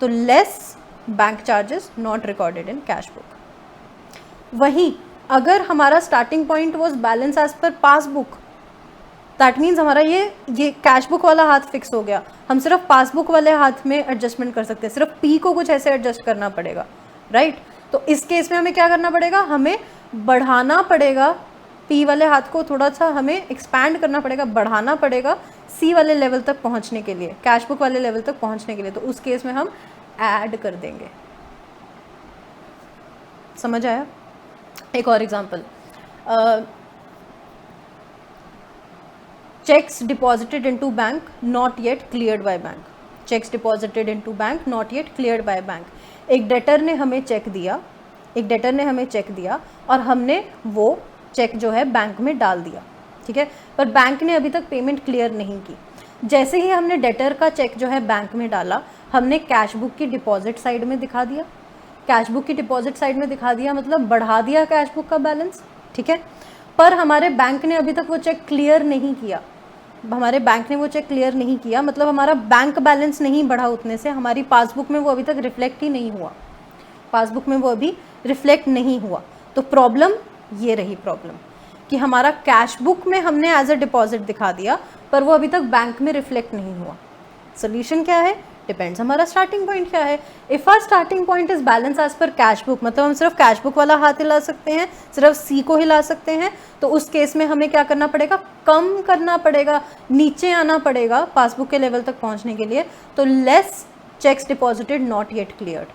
तो less bank charges not recorded in cash book. वहीं अगर हमारा starting point was balance as per passbook, that means हमारा ये कैश बुक वाला हाथ फिक्स हो गया, हम सिर्फ पासबुक वाले हाथ में एडजस्टमेंट कर सकते हैं, सिर्फ पी को कुछ ऐसे एडजस्ट करना पड़ेगा, राइट। तो इस केस में हमें क्या करना पड़ेगा, हमें बढ़ाना पड़ेगा पी वाले हाथ को, थोड़ा सा हमें एक्सपैंड करना पड़ेगा, बढ़ाना पड़ेगा सी वाले लेवल तक पहुंचने के लिए, कैश बुक वाले लेवल तक पहुंचने के लिए। तो उस केस में हम ऐड कर देंगे। समझ आया? एक और example, checks deposited into bank not yet cleared by bank. Checks deposited into bank not yet cleared by bank. एक डेटर ने हमें चेक दिया और हमने वो चेक जो है बैंक में डाल दिया, ठीक है, पर बैंक ने अभी तक पेमेंट क्लियर नहीं की। जैसे ही हमने डेटर का चेक जो है बैंक में डाला, हमने कैश बुक की डिपॉजिट साइड में दिखा दिया। कैश बुक की डिपॉजिट साइड में दिखा दिया मतलब बढ़ा दिया कैश बुक का बैलेंस, ठीक है। पर हमारे बैंक ने अभी तक वो चेक क्लियर नहीं किया, मतलब हमारा बैंक बैलेंस नहीं बढ़ा उतने से, हमारी पासबुक में वो अभी तक रिफ्लेक्ट ही नहीं हुआ। तो प्रॉब्लम ये रही कि हमारा कैश बुक में हमने एज अ डिपॉजिट दिखा दिया पर वो अभी तक बैंक में रिफ्लेक्ट नहीं हुआ। सोल्यूशन क्या है, डिपेंड्स हमारा स्टार्टिंग पॉइंट क्या है। If our starting point is balance as per cash book, मतलब हम सिर्फ कैश बुक वाला हाथ हिला सकते हैं, सिर्फ सी को हिला सकते हैं, तो उस केस में हमें क्या करना पड़ेगा, कम करना पड़ेगा, नीचे आना पड़ेगा पासबुक के लेवल तक पहुंचने के लिए। तो less cheques deposited not yet cleared.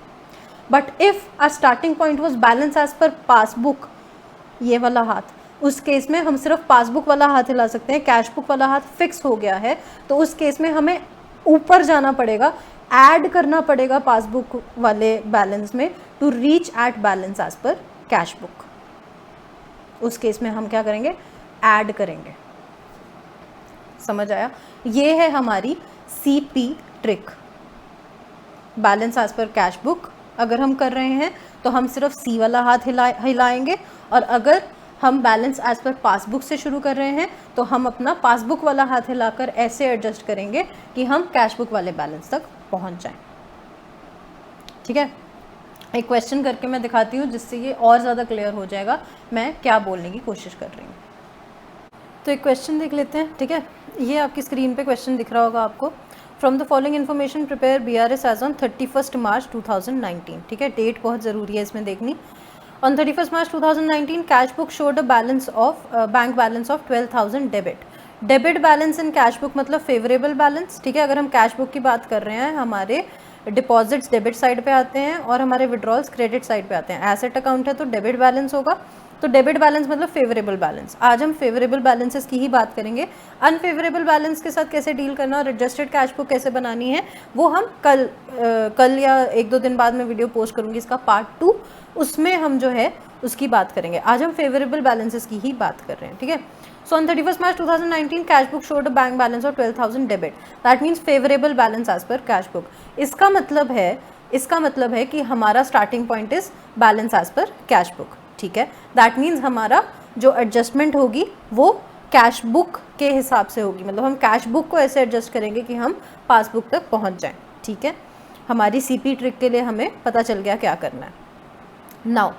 But if our starting point was balance as per passbook, ये वाला हाथ, उस केस में हम सिर्फ पासबुक वाला हाथ हिला सकते हैं, कैश बुक वाला हाथ फिक्स हो गया है। तो उस केस में हमें ऊपर जाना पड़ेगा, ऐड करना पड़ेगा पासबुक वाले बैलेंस में to reach at balance as per cash book. उस केस में हम क्या करेंगे, ऐड करेंगे। समझ आया? ये है हमारी CP trick. Balance as per cash book अगर हम कर रहे हैं तो हम सिर्फ सी वाला हाथ हिलाएंगे, और अगर हम बैलेंस एज पर पासबुक से शुरू कर रहे हैं तो हम अपना पासबुक वाला हाथ हिलाकर ऐसे एडजस्ट करेंगे कि हम कैश बुक वाले बैलेंस तक पहुंच जाएं। ठीक है, एक क्वेश्चन करके मैं दिखाती हूँ जिससे ये और ज़्यादा क्लियर हो जाएगा मैं क्या बोलने की कोशिश कर रही हूँ। तो एक क्वेश्चन देख लेते हैं। ठीक है, ये आपकी स्क्रीन पे क्वेश्चन दिख रहा होगा आपको। From the following information prepare BRS as on 31 March 2019। ठीक है, डेट बहुत ज़रूरी है इसमें देखनी। On 31 March 2019, cash book showed a balance of bank balance of 12,000 debit. Debit balance in cash book मतलब फेवरेबल बैलेंस। ठीक है, अगर हम कैश बुक की बात कर रहे हैं, हमारे डिपॉजिट्स डेबिट साइड पे आते हैं और हमारे विड्रॉल्स क्रेडिट साइड पे आते हैं। एसेट अकाउंट है तो डेबिट बैलेंस होगा, तो डेबिट बैलेंस मतलब फेवरेबल बैलेंस। आज हम फेवरेबल बैलेंसेस की ही बात करेंगे। अनफेवरेबल बैलेंस के साथ कैसे डील करना और एडजस्टेड कैश बुक कैसे बनानी है वो हम कल या 1-2 दिन बाद में वीडियो पोस्ट करूँगी, इसका पार्ट 2, उसमें हम जो है उसकी बात करेंगे। आज हम फेवरेबल बैलेंसेस की ही बात कर रहे हैं। ठीक है, so on 31 March 2019 cash book showed a bank balance of 12,000 debit, that means favourable balance as per cash book. इसका मतलब है कि हमारा starting point is balance as per cash book. ठीक है, दैट मीन्स हमारा जो एडजस्टमेंट होगी वो कैश बुक के हिसाब से होगी, मतलब हम कैश बुक को ऐसे एडजस्ट करेंगे कि हम पासबुक तक पहुंच जाएं। ठीक है, हमारी सीपी ट्रिक के लिए हमें पता चल गया क्या करना है। Now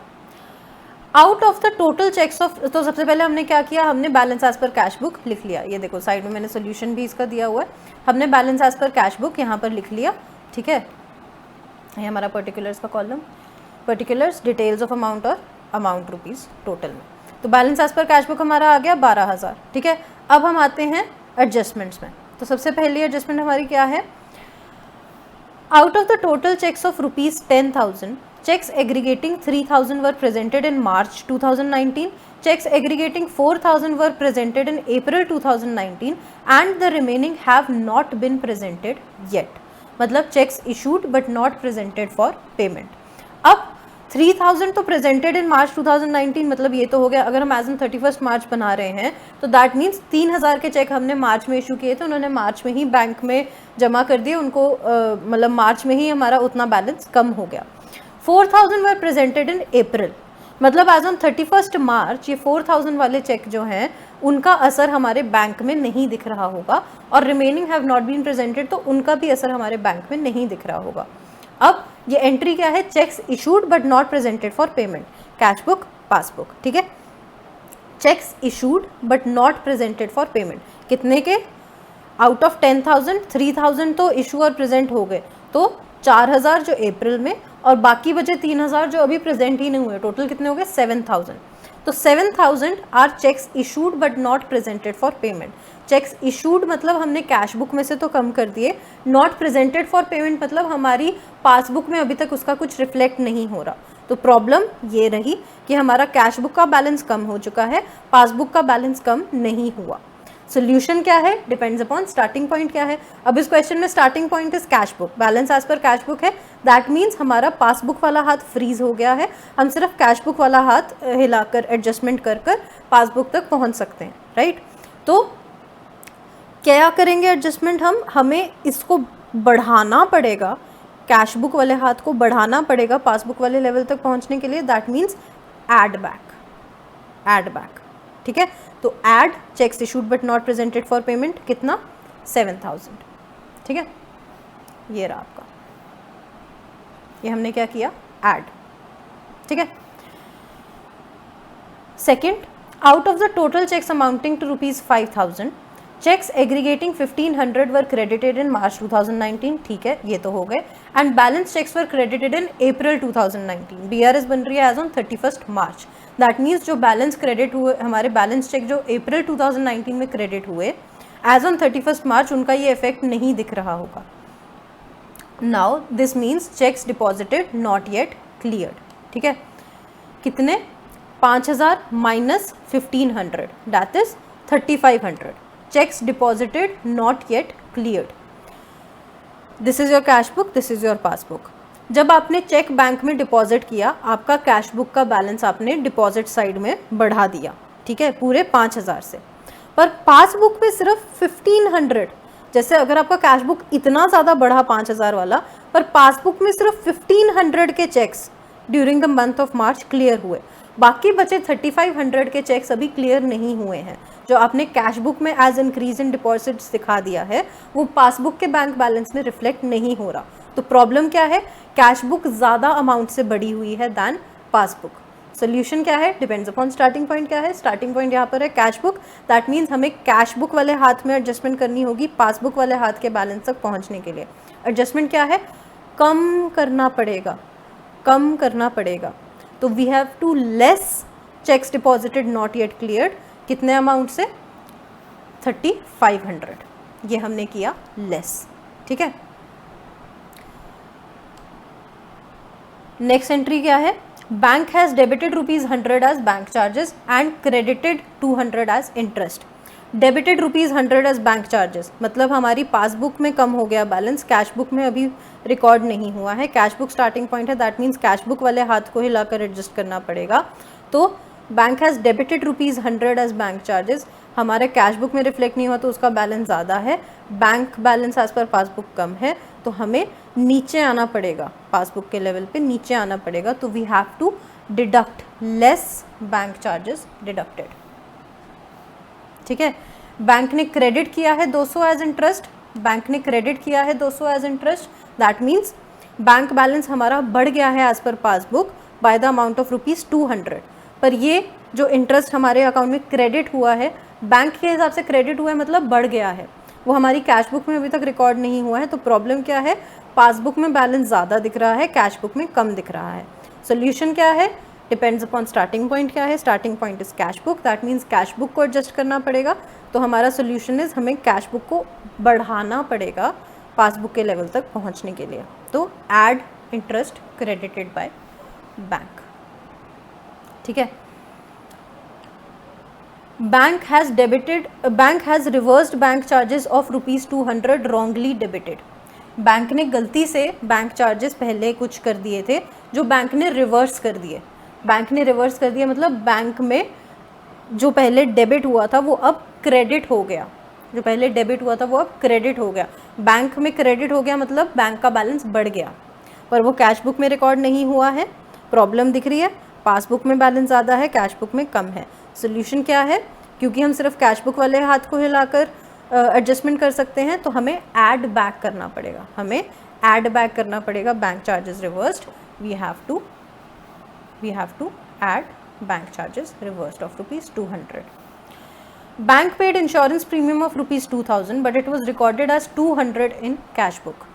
out of the total cheques of, तो सबसे पहले हमने क्या किया, हमने balance as per cash book लिख लिया। ये देखो साइड में मैंने सोल्यूशन भी इसका दिया हुआ है। हमने balance as per cash book यहाँ पर लिख लिया। ठीक है, ये हमारा पर्टिकुलर्स का column, particulars details of amount और अमाउंट रुपीज़ टोटल में। तो balance as per cash book हमारा आ गया 12,000। ठीक है, अब हम आते हैं एडजस्टमेंट्स में। तो सबसे पहली एडजस्टमेंट हमारी क्या है, out of the total cheques of ₹10,000 checks aggregating 3000 were presented in March 2019, checks aggregating 4000 were presented in April 2019 and the remaining have not been presented yet. मतलब checks issued but not presented for payment. अब 3000 तो प्रेजेंटेड इन मार्च 2019, मतलब ये तो हो गया। अगर हम एज ऑन 31 मार्च बना रहे हैं तो दैट मीन्स 3000 के चेक हमने मार्च में इशू किए थे, उन्होंने मार्च में ही बैंक में जमा कर दिए, उनको मतलब मार्च में ही हमारा उतना बैलेंस कम हो गया। 4000 वर प्रेजेंटेड इन अप्रैल, मतलब एज ऑन 31 मार्च ये 4000 वाले चेक जो हैं उनका असर हमारे बैंक में नहीं दिख रहा होगा, और remaining have not been presented तो उनका भी असर हमारे बैंक में नहीं दिख रहा होगा। अब ये एंट्री क्या है? Cheques issued but not presented for payment, cash book, passbook, ठीक है। Cheques issued but not presented for payment कितने के? आउट ऑफ 10,000 3,000 तो इशू और प्रेजेंट हो गए, तो 4,000 जो अप्रैल में और बाकी बचे 3,000 जो अभी प्रेजेंट ही नहीं हुए, टोटल कितने हो गए? 7,000। तो 7,000 are cheques issued but not presented for payment. Cheques issued मतलब हमने कैश बुक में से तो कम कर दिए, नॉट प्रेजेंटेड फॉर पेमेंट मतलब हमारी पासबुक में अभी तक उसका कुछ रिफ्लेक्ट नहीं हो रहा। तो प्रॉब्लम ये रही कि हमारा कैश बुक का बैलेंस कम हो चुका है, पासबुक का बैलेंस कम नहीं हुआ। सोल्यूशन क्या है? डिपेंड्स अपॉन स्टार्टिंग पॉइंट क्या है। अब इस क्वेश्चन में starting point is cash book, balance as per cash book है, दैट मीन्स हमारा पासबुक वाला हाथ फ्रीज हो गया है, हम सिर्फ कैश बुक वाला हाथ हिलाकर एडजस्टमेंट कर कर पासबुक तक पहुंच सकते हैं, राइट। तो क्या करेंगे एडजस्टमेंट? हमें इसको बढ़ाना पड़ेगा, कैश बुक वाले हाथ को बढ़ाना पड़ेगा पासबुक वाले लेवल तक पहुंचने के लिए, दैट मीन्स ऐड बैक, ठीक है। तो add cheques issued but not presented for payment कितना? 7,000, ठीक है। ये रहा आपका, ये हमने क्या किया? ऐड, ठीक है। Second, out of the total cheques amounting to ₹5,000 cheques aggregating 1,500 were credited in March 2019, ठीक है, ये तो हो गए, and balance cheques were credited in April 2019। BRS बन रही है as on 31 March, that means जो बैलेंस क्रेडिट हुए, हमारे बैलेंस चेक जो अप्रैल 2019 में क्रेडिट हुए एज ऑन 31 मार्च, उनका ये इफेक्ट नहीं दिख रहा होगा। Now this means checks deposited not yet cleared, ठीक है। कितने? 5,000 minus 1,500 that is 3,500 checks deposited not yet cleared. This is your cash book, this is your passbook. जब आपने चेक बैंक में डिपॉजिट किया, आपका कैश बुक का बैलेंस आपने डिपॉजिट साइड में बढ़ा दिया, ठीक है, पूरे 5,000 से, पर पासबुक में सिर्फ 1,500। जैसे अगर आपका कैश बुक इतना ज़्यादा बढ़ा 5,000 वाला, पर पासबुक में सिर्फ 1,500 के cheques during the month of March clear हुए, बाकी बचे 3,500 के चेक्स अभी क्लियर नहीं हुए हैं। जो आपने कैश बुक में एज इंक्रीज इन डिपॉजिट्स दिखा दिया है, वो पासबुक के बैंक बैलेंस में रिफ्लेक्ट नहीं हो रहा। तो प्रॉब्लम क्या है? कैश बुक ज़्यादा अमाउंट से बढ़ी हुई है दैन पासबुक। सोल्यूशन क्या है? डिपेंड्स अपॉन स्टार्टिंग पॉइंट क्या है। स्टार्टिंग पॉइंट यहाँ पर है कैश बुक, दैट मीन्स हमें कैश बुक वाले हाथ में एडजस्टमेंट करनी होगी पासबुक वाले हाथ के बैलेंस तक पहुँचने के लिए। एडजस्टमेंट क्या है? कम करना पड़ेगा। तो we have to less cheques deposited not yet cleared, कितने अमाउंट से? 3,500, ये हमने किया लेस, ठीक है। नेक्स्ट एंट्री क्या है? Bank has debited ₹100 as bank charges and credited 200 as interest. Debited ₹100 as bank charges मतलब हमारी पासबुक में कम हो गया बैलेंस, कैश बुक में अभी रिकॉर्ड नहीं हुआ है। कैश बुक स्टार्टिंग पॉइंट है, दैट मीन्स कैश बुक वाले हाथ को हिलाकर एडजस्ट करना पड़ेगा। तो bank has debited ₹100 as bank charges, हमारे कैश बुक में रिफ्लेक्ट नहीं हुआ तो उसका बैलेंस ज़्यादा है, bank balance as per passbook कम है, तो हमें नीचे आना पड़ेगा, पासबुक के लेवल पे नीचे आना पड़ेगा। तो we have to deduct less bank charges deducted, ठीक है। बैंक ने क्रेडिट किया है 200 as interest, that means bank balance हमारा बढ़ गया है as per passbook by the amount of ₹200, पर ये जो इंटरेस्ट हमारे अकाउंट में क्रेडिट हुआ है, बैंक के हिसाब से क्रेडिट हुआ है मतलब बढ़ गया है, वो हमारी कैश बुक में अभी तक रिकॉर्ड नहीं हुआ है। तो प्रॉब्लम क्या है? पासबुक में बैलेंस ज़्यादा दिख रहा है, कैश बुक में कम दिख रहा है। सोल्यूशन क्या है? डिपेंड्स अपॉन स्टार्टिंग पॉइंट क्या है। Starting point is cash book, that means cash book को एडजस्ट करना पड़ेगा। तो हमारा सोल्यूशन इज हमें कैश बुक को बढ़ाना पड़ेगा पासबुक के लेवल तक पहुंचने के लिए। तो add interest credited by bank, ठीक है। Bank has reversed bank charges of ₹200 wrongly debited. Bank ने गलती से बैंक चार्जेस पहले कुछ कर दिए थे जो बैंक ने रिवर्स कर दिए। बैंक ने रिवर्स कर दिया मतलब बैंक में जो पहले डेबिट हुआ था वो अब क्रेडिट हो गया, जो पहले डेबिट हुआ था वो अब क्रेडिट हो गया। बैंक में क्रेडिट हो गया मतलब बैंक का बैलेंस बढ़ गया, पर वो कैश बुक में रिकॉर्ड नहीं हुआ है। प्रॉब्लम दिख रही है, पासबुक में बैलेंस ज़्यादा है, कैश बुक में कम है। सोल्यूशन क्या है? क्योंकि हम सिर्फ कैश बुक वाले हाथ को हिलाकर एडजस्टमेंट कर सकते हैं तो हमें ऐड बैक करना पड़ेगा, हमें ऐड बैक करना पड़ेगा bank charges reversed. We have to add bank charges reversed of ₹200। Bank paid insurance premium of ₹2000 but it was recorded as 200 in cash book.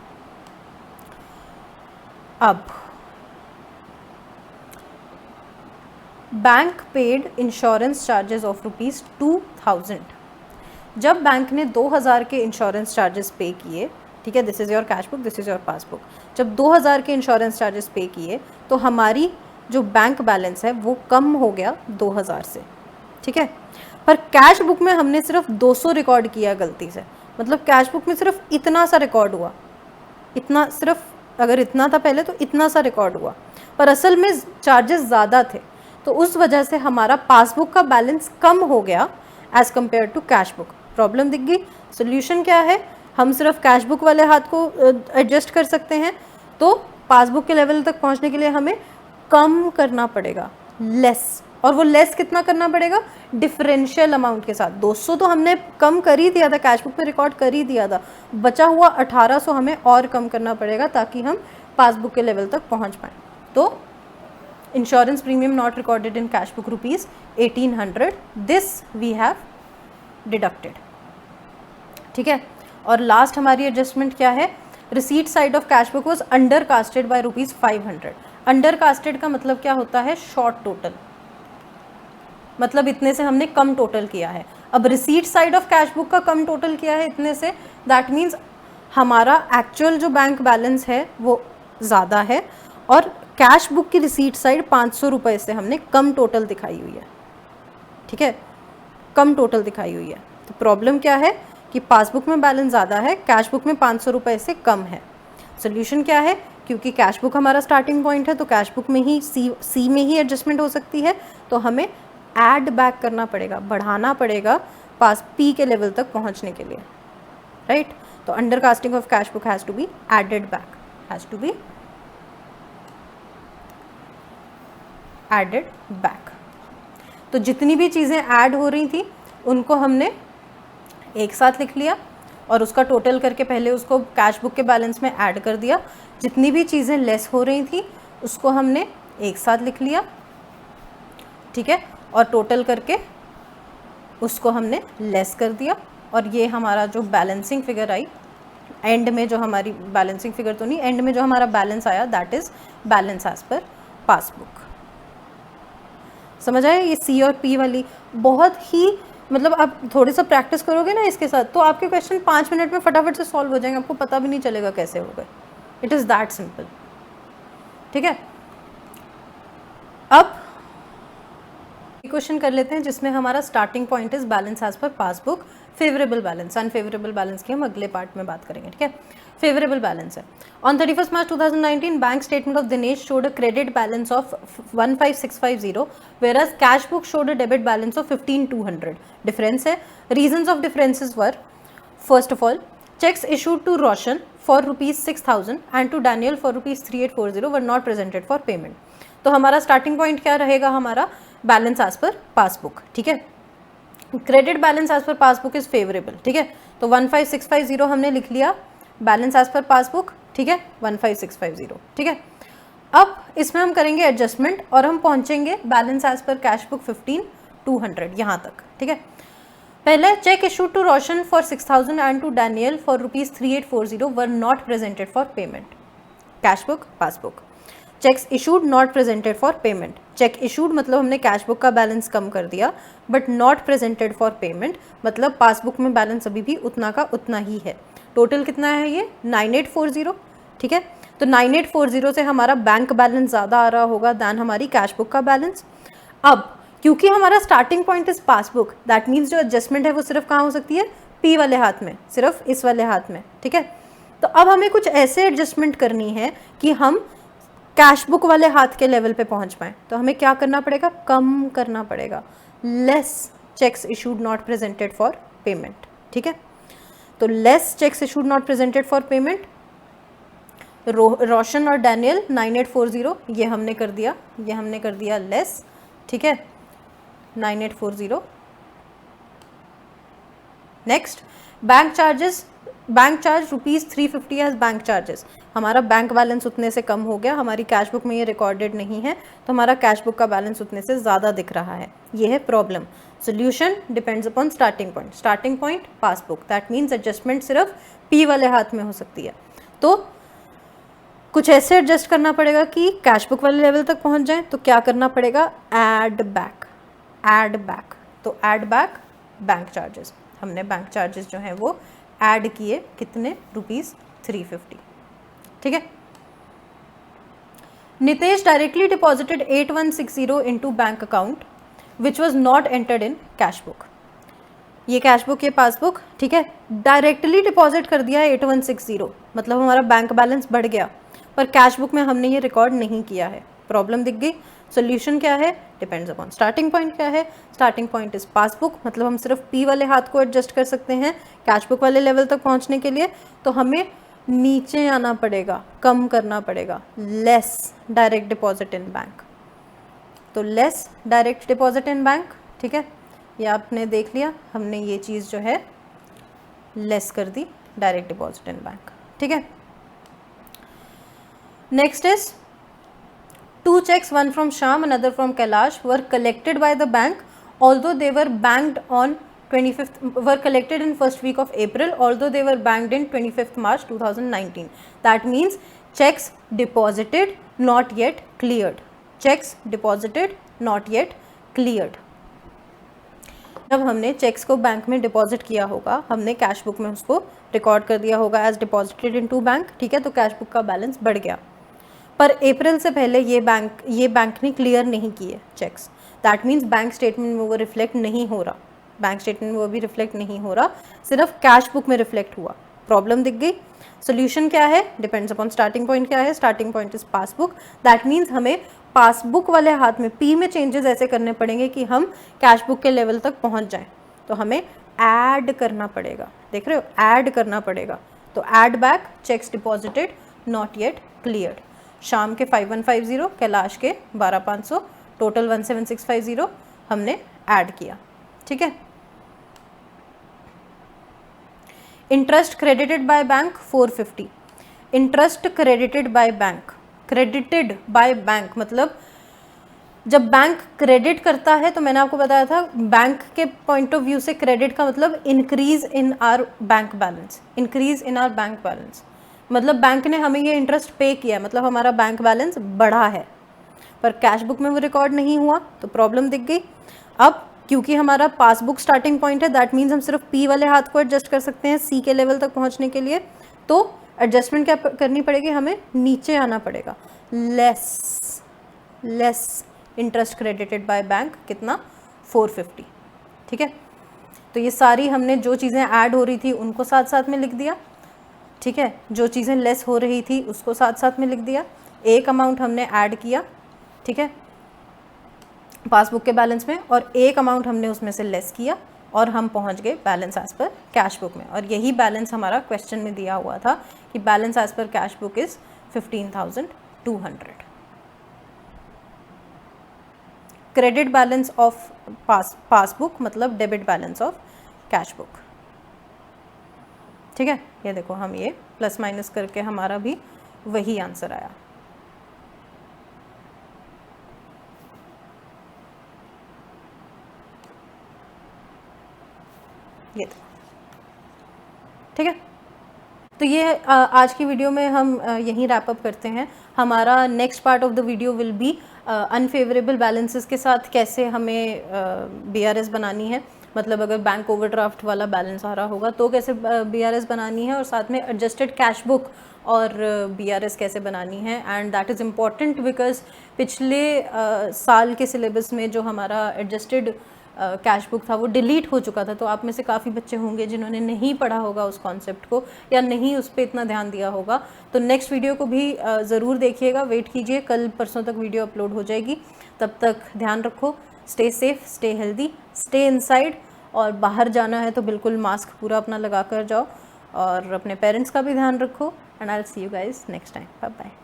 अब bank paid insurance charges of ₹2000, जब बैंक ने 2000 के इंश्योरेंस चार्जेस पे किए, ठीक है, this is your cash book, this is your passbook, जब 2000 के इंश्योरेंस चार्जेस पे किए तो हमारी जो बैंक बैलेंस है वो कम हो गया 2000 से, ठीक है। पर कैश बुक में हमने सिर्फ 200 रिकॉर्ड किया गलती से, मतलब कैश बुक में सिर्फ इतना सा रिकॉर्ड हुआ, इतना सिर्फ, अगर इतना था पहले तो इतना सा रिकॉर्ड हुआ, पर असल में चार्जेस ज़्यादा थे तो उस वजह से हमारा पासबुक का बैलेंस कम हो गया as compare to cash book. Problem दिख गई। सोल्यूशन क्या है? हम सिर्फ कैश बुक वाले हाथ को एडजस्ट कर सकते हैं, तो पासबुक के लेवल तक पहुंचने के लिए हमें कम करना पड़ेगा, लेस। और वो लेस कितना करना पड़ेगा? डिफरेंशियल अमाउंट के साथ। 200 तो हमने कम कर ही दिया था, कैश बुक में रिकॉर्ड कर ही दिया था, बचा हुआ 1800 हमें और कम करना पड़ेगा ताकि हम पासबुक के लेवल तक पहुंच पाएँ। तो insurance premium not recorded in cash book ₹1800, this we have deducted, ठीक है। और लास्ट हमारी एडजस्टमेंट क्या है? Receipt side of cash book was under casted by ₹500। Under casted का मतलब क्या होता है? शॉर्ट टोटल, मतलब इतने से हमने कम टोटल किया है। अब receipt side of cash book का कम टोटल किया है इतने से, दैट मीन्स हमारा एक्चुअल जो बैंक बैलेंस है वो ज़्यादा है और कैश बुक की रिसीट साइड 500 रुपये से हमने कम टोटल दिखाई हुई है, ठीक है, कम टोटल दिखाई हुई है। तो प्रॉब्लम क्या है कि पासबुक में बैलेंस ज़्यादा है, कैश बुक में 500 रुपये से कम है। सोल्यूशन क्या है? क्योंकि कैश बुक हमारा स्टार्टिंग पॉइंट है तो कैश बुक में ही सी में ही एडजस्टमेंट हो सकती है, तो हमें ऐड बैक करना पड़ेगा, बढ़ाना पड़ेगा पास पी के लेवल तक पहुंचने के लिए, राइट। तो under casting of cash book has to be added back, has to be added back. तो जितनी भी चीज़ें ऐड हो रही थी उनको हमने एक साथ लिख लिया और उसका टोटल करके पहले उसको कैश बुक के बैलेंस में ऐड कर दिया। जितनी भी चीज़ें लेस हो रही थी उसको हमने एक साथ लिख लिया, ठीक है, और टोटल करके उसको हमने लेस कर दिया। और ये हमारा जो बैलेंसिंग फिगर आई एंड में, जो हमारी बैलेंसिंग फिगर तो नहीं, एंड में जो हमारा बैलेंस आया that is balance as per passbook. समझ आया? ये सी और पी वाली बहुत ही, मतलब आप थोड़ी सा प्रैक्टिस करोगे ना इसके साथ तो आपके क्वेश्चन 5 मिनट में फटाफट से सॉल्व हो जाएंगे, आपको पता भी नहीं चलेगा कैसे हो गए। इट इज़ दैट सिंपल, ठीक है। अब क्वेश्चन कर लेते हैं जिसमें हमारा starting point is balance as per passbook, favourable balance. Unfavourable balance की हम अगले पार्ट में बात करेंगे, ठीक है। फेवरेबल बैलेंस है। On 31 March 2019 bank statement of Dinesh showed a credit balance of 15650 whereas cash book showed a debit balance of 15200। Difference है। Reasons of differences were, first of all checks issued to Roshan for ₹6000 and to Daniel for ₹3840 were not presented for payment। तो हमारा स्टार्टिंग पॉइंट क्या रहेगा? हमारा बैलेंस एज पर पासबुक, ठीक है। Credit balance as per passbook is favourable, ठीक है। तो 15650 हमने लिख लिया बैलेंस एज पर पासबुक, ठीक है, 15650, ठीक है। अब इसमें हम करेंगे एडजस्टमेंट और हम पहुंचेंगे balance as per cash book 15200 यहाँ तक, ठीक है। पहले cheque issued to Roshan for 6000 and to Daniel for ₹3840 were not presented for payment. Cash book, passbook. Cheques issued not presented for payment. Cheque issued मतलब हमने कैश बुक का बैलेंस कम कर दिया, but not presented for payment मतलब पासबुक में बैलेंस अभी भी उतना का उतना ही है। टोटल कितना है ये? 9840, ठीक है। तो तो 9840 से हमारा बैंक बैलेंस ज़्यादा आ रहा होगा दैन हमारी कैश बुक का बैलेंस। अब क्योंकि हमारा starting point is passbook, that means जो एडजस्टमेंट है वो सिर्फ कहाँ हो सकती है, पी वाले हाथ में, सिर्फ इस वाले हाथ में, ठीक है। तो अब हमें कुछ ऐसे एडजस्टमेंट करनी है कि हम कैश बुक वाले हाथ के लेवल पे पहुंच पाएँ। तो हमें क्या करना पड़ेगा, कम करना पड़ेगा, less cheques issued not presented for payment, ठीक है। तो less cheques issued not presented for payment, Roshan और डैनियल 9840 ये हमने कर दिया, ये हमने कर दिया लेस, ठीक है, 9840। Next bank charges, bank charge ₹350 as bank charges, हमारा बैंक बैलेंस उतने से कम हो गया, हमारी कैश बुक में ये रिकॉर्डेड नहीं है तो हमारा कैश बुक का बैलेंस उतने से ज़्यादा दिख रहा है, ये है problem. Solution depends upon starting point, starting point passbook, that means adjustment सिर्फ पी वाले हाथ में हो सकती है। तो कुछ ऐसे एडजस्ट करना पड़ेगा कि कैश बुक वाले लेवल तक पहुंच जाए। तो क्या करना पड़ेगा, ऐड बैक, ऐड बैक, तो ऐड बैक बैंक चार्जेस, हमने बैंक चार्जेस जो हैं वो ऐड किए, कितने, ₹350, ठीक है। Nitesh directly deposited 8160 into bank account which was not entered in cash book, ये कैश बुक, ये पासबुक, ठीक है, डायरेक्टली डिपॉजिट कर दिया 8160, मतलब हमारा बैंक बैलेंस बढ़ गया, पर कैश बुक में हमने ये रिकॉर्ड नहीं किया है, प्रॉब्लम दिख गई। सोल्यूशन क्या है, डिपेंड्स अपॉन स्टार्टिंग पॉइंट क्या है, स्टार्टिंग पॉइंट इज पासबुक, मतलब हम सिर्फ पी वाले हाथ को एडजस्ट कर सकते हैं कैश बुक वाले लेवल तक पहुंचने के लिए। तो हमें नीचे आना पड़ेगा, कम करना पड़ेगा, less direct deposit in bank, तो less direct deposit in bank, ठीक है, ये आपने देख लिया, हमने ये चीज़ जो है लेस कर दी, डायरेक्ट डिपॉजिट इन बैंक, ठीक है। Next is 2 checks, one from Sham, another from Kailash, were collected by the bank, although they were banked on 25th, were collected in first week of April, although they were banked in 25th March 2019. That means checks deposited, not yet cleared. Checks deposited, not yet cleared. जब हमने चेक्स को बैंक में डिपॉजिट किया होगा, हमने कैश बुक में उसको रिकॉर्ड कर दिया होगा as deposited into bank, ठीक है, तो कैश बुक का बैलेंस बढ़ गया, पर अप्रैल से पहले ये बैंक ने क्लियर नहीं किए cheques, that means bank statement में वो रिफ्लेक्ट नहीं हो रहा, बैंक स्टेटमेंट में वो भी रिफ्लेक्ट नहीं हो रहा, सिर्फ कैश बुक में रिफ्लेक्ट हुआ, प्रॉब्लम दिख गई। सोल्यूशन क्या है, डिपेंड्स अपॉन स्टार्टिंग पॉइंट क्या है, starting point is passbook, that means हमें पासबुक वाले हाथ में पी में चेंजेस ऐसे करने पड़ेंगे कि हम कैश बुक के लेवल तक पहुंच जाएं। तो हमें ऐड करना पड़ेगा, देख रहे हो, ऐड करना पड़ेगा, तो add back checks deposited not yet cleared, शाम के 5150, कैलाश के 12500, टोटल 17650 हमने ऐड किया, ठीक है। Interest credited by bank 450, interest credited by bank, credited by bank मतलब जब बैंक क्रेडिट करता है, तो मैंने आपको बताया था बैंक के पॉइंट ऑफ व्यू से क्रेडिट का मतलब increase in our bank balance, increase in our bank balance, मतलब बैंक ने हमें ये इंटरेस्ट पे किया, मतलब हमारा बैंक बैलेंस बढ़ा है, पर कैश बुक में वो रिकॉर्ड नहीं हुआ, तो प्रॉब्लम दिख गई। अब क्योंकि हमारा पासबुक स्टार्टिंग पॉइंट है, दैट मीन्स हम सिर्फ पी वाले हाथ को एडजस्ट कर सकते हैं सी के लेवल तक पहुंचने के लिए, तो एडजस्टमेंट क्या करनी पड़ेगी, हमें नीचे आना पड़ेगा, less interest credited by bank, कितना, 450, ठीक है। तो ये सारी हमने जो चीज़ें ऐड हो रही थी उनको साथ साथ में लिख दिया, ठीक है, जो चीज़ें लेस हो रही थी उसको साथ साथ में लिख दिया, एक अमाउंट हमने ऐड किया, ठीक है, पासबुक के बैलेंस में, और एक अमाउंट हमने उसमें से लेस किया, और हम पहुंच गए balance as per cash book में, और यही बैलेंस हमारा क्वेश्चन में दिया हुआ था कि balance as per cash book is 15,200। Credit balance of passbook मतलब debit balance of cash book, ठीक है। ये देखो, हम ये प्लस माइनस करके हमारा भी वही आंसर आया, ये ठीक है। तो ये आज की वीडियो में हम यहीं रैप अप करते हैं। हमारा next part of the video will be unfavourable balances के साथ कैसे हमें BRS बनानी है, मतलब अगर बैंक ओवरड्राफ्ट वाला बैलेंस आ रहा होगा तो कैसे BRS बनानी है, और साथ में एडजस्टेड कैश बुक और BRS कैसे बनानी है। And that is important because पिछले साल के सिलेबस में जो हमारा एडजस्टेड कैश बुक था वो डिलीट हो चुका था, तो आप में से काफ़ी बच्चे होंगे जिन्होंने नहीं पढ़ा होगा उस कॉन्सेप्ट को या नहीं उस पर इतना ध्यान दिया होगा। तो नेक्स्ट वीडियो को भी ज़रूर देखिएगा, वेट कीजिए, कल परसों तक वीडियो अपलोड हो जाएगी। तब तक ध्यान रखो, stay safe, stay healthy, stay inside, और बाहर जाना है तो बिल्कुल मास्क पूरा अपना लगा कर जाओ, और अपने पेरेंट्स का भी ध्यान रखो। And I will see you guys next time, bye bye.